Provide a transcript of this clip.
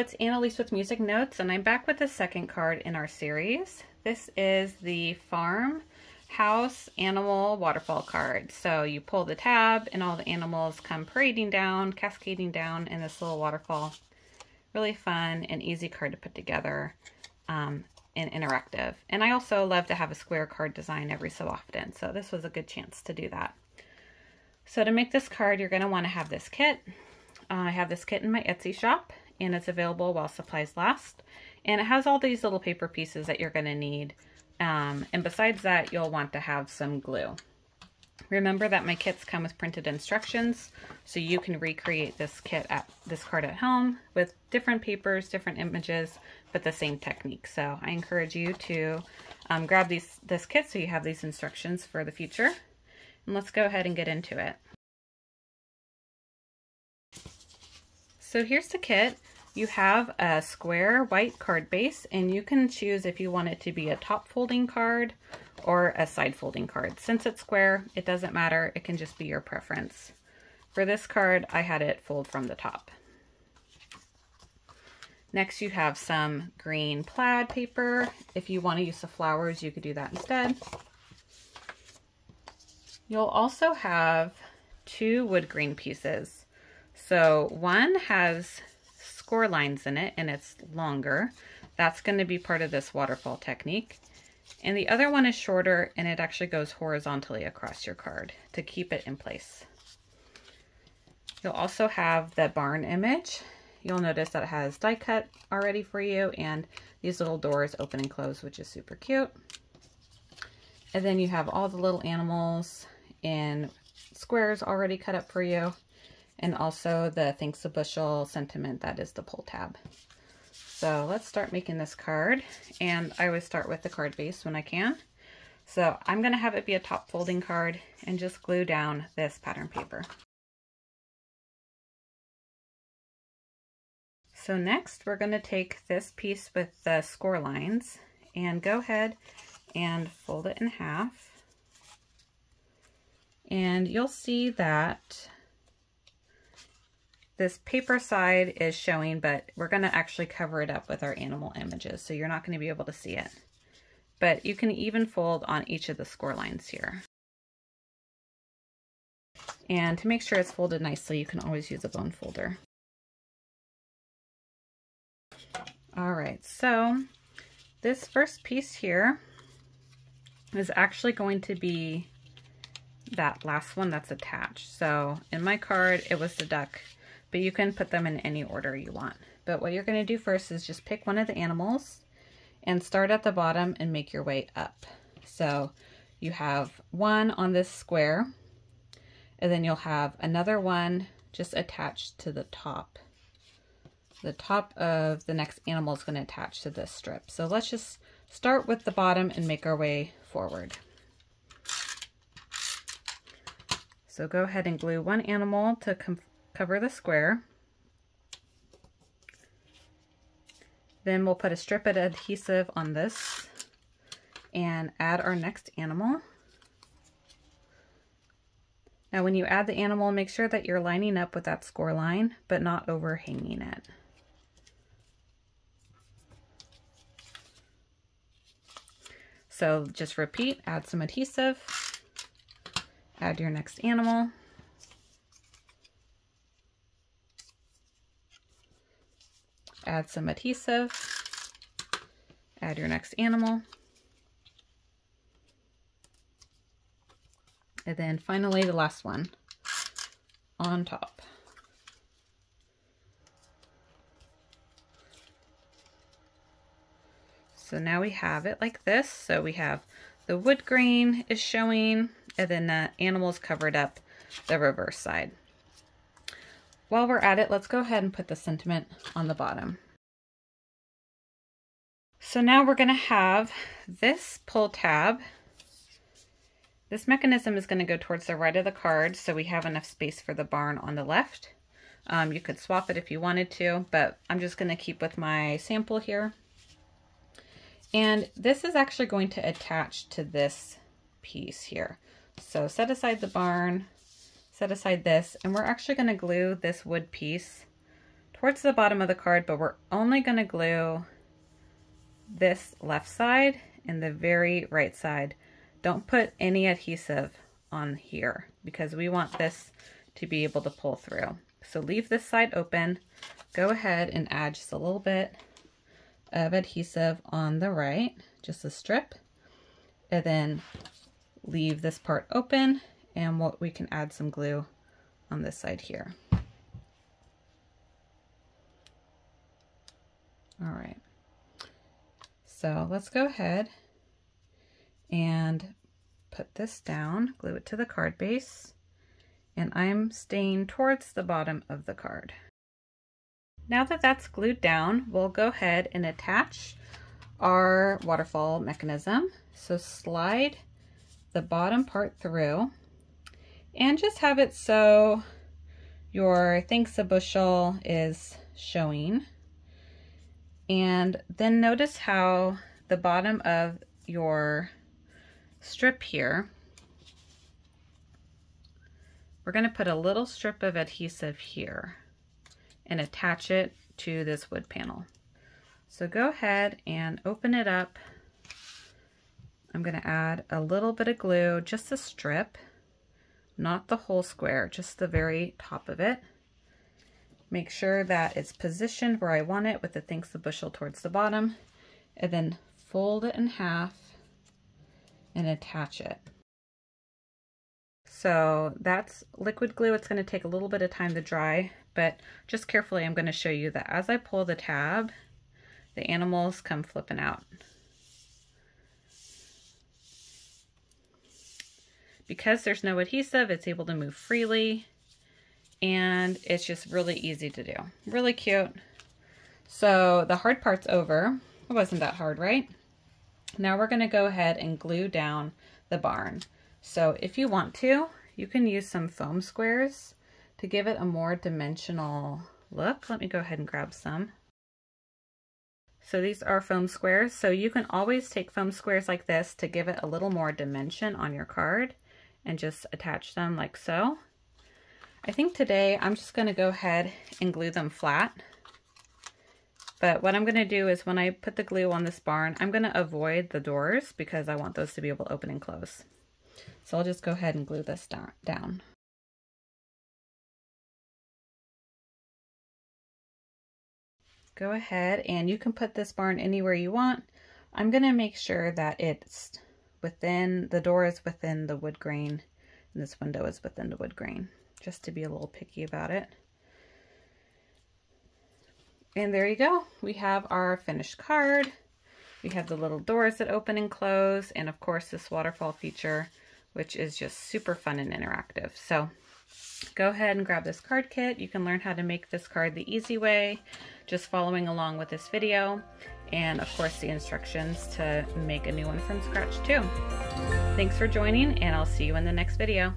it's Annalise with Music Notes, and I'm back with the second card in our series. This is the Farmhouse Animal Waterfall card. So you pull the tab and all the animals come parading down, cascading down in this little waterfall. Really fun and easy card to put together and interactive. And I also love to have a square card design every so often, so this was a good chance to do that. So to make this card, you're going to want to have this kit. I have this kit in my Etsy shop, and it's available while supplies last. And it has all these little paper pieces that you're going to need. And besides that, you'll want to have some glue. Remember that my kits come with printed instructions, so you can recreate this card at home with different papers, different images, but the same technique. So I encourage you to grab this kit so you have these instructions for the future. And let's go ahead and get into it. So here's the kit. You have a square white card base, and you can choose if you want it to be a top folding card or a side folding card. Since it's square, it doesn't matter. It can just be your preference. For this card, I had it fold from the top. Next, you have some green plaid paper. If you want to use the flowers, you could do that instead. You'll also have two wood green pieces. So one has score lines in it and it's longer. That's going to be part of this waterfall technique. And the other one is shorter and it actually goes horizontally across your card to keep it in place. You'll also have the barn image. You'll notice that it has die cut already for you and these little doors open and close, which is super cute. And then you have all the little animals in squares already cut up for you. And also the thanks a bushel sentiment, that is the pull tab. So let's start making this card. And I always start with the card base when I can. So I'm going to have it be a top folding card and just glue down this pattern paper. So next we're going to take this piece with the score lines and go ahead and fold it in half. And you'll see that this paper side is showing, but we're going to actually cover it up with our animal images, so you're not going to be able to see it. But you can even fold on each of the score lines here. And to make sure it's folded nicely, you can always use a bone folder. All right, so this first piece here is actually going to be that last one that's attached. So in my card, it was the duck, but you can put them in any order you want. But what you're going to do first is just pick one of the animals and start at the bottom and make your way up. So you have one on this square, and then you'll have another one just attached to the top. The top of the next animal is going to attach to this strip. So let's just start with the bottom and make our way forward. So go ahead and glue one animal to cover the square. Then we'll put a strip of adhesive on this and add our next animal. Now when you add the animal, make sure that you're lining up with that score line, but not overhanging it. So just repeat, add some adhesive, add your next animal. Add some adhesive, add your next animal, and then finally the last one on top. So now we have it like this. So we have the wood grain is showing, and then the animals covered up the reverse side. While we're at it, let's go ahead and put the sentiment on the bottom. So now we're going to have this pull tab. This mechanism is going to go towards the right of the card, so we have enough space for the barn on the left. You could swap it if you wanted to, but I'm just going to keep with my sample here. And this is actually going to attach to this piece here. So set aside the barn, set aside this, and we're actually going to glue this wood piece towards the bottom of the card, but we're only going to glue this left side and the very right side. Don't put any adhesive on here because we want this to be able to pull through. So leave this side open. Go ahead and add just a little bit of adhesive on the right, just a strip, and then leave this part open, and we can add some glue on this side here. All right, so let's go ahead and put this down, glue it to the card base, and I'm staying towards the bottom of the card. Now that that's glued down, we'll go ahead and attach our waterfall mechanism. So slide the bottom part through and just have it so your thanks a bushel is showing. And then notice how the bottom of your strip here, we're going to put a little strip of adhesive here and attach it to this wood panel. So go ahead and open it up. I'm going to add a little bit of glue, just a strip, not the whole square, just the very top of it. Make sure that it's positioned where I want it with the thanks a bushel towards the bottom, and then fold it in half and attach it. So that's liquid glue. It's going to take a little bit of time to dry, but just carefully I'm going to show you that as I pull the tab, the animals come flipping out. Because there's no adhesive, it's able to move freely, and it's just really easy to do. Really cute. So the hard part's over. It wasn't that hard, right? Now we're going to go ahead and glue down the barn. So if you want to, you can use some foam squares to give it a more dimensional look. Let me go ahead and grab some. So these are foam squares. So you can always take foam squares like this to give it a little more dimension on your card and just attach them like so. I think today I'm just going to go ahead and glue them flat. But what I'm going to do is when I put the glue on this barn, I'm going to avoid the doors because I want those to be able to open and close. So I'll just go ahead and glue this down. Go ahead and you can put this barn anywhere you want. I'm going to make sure that it's within, the door is within the wood grain and this window is within the wood grain, just to be a little picky about it. And there you go. We have our finished card. We have the little doors that open and close, and of course this waterfall feature, which is just super fun and interactive. So go ahead and grab this card kit. You can learn how to make this card the easy way, just following along with this video, and of course the instructions to make a new one from scratch too. Thanks for joining, and I'll see you in the next video.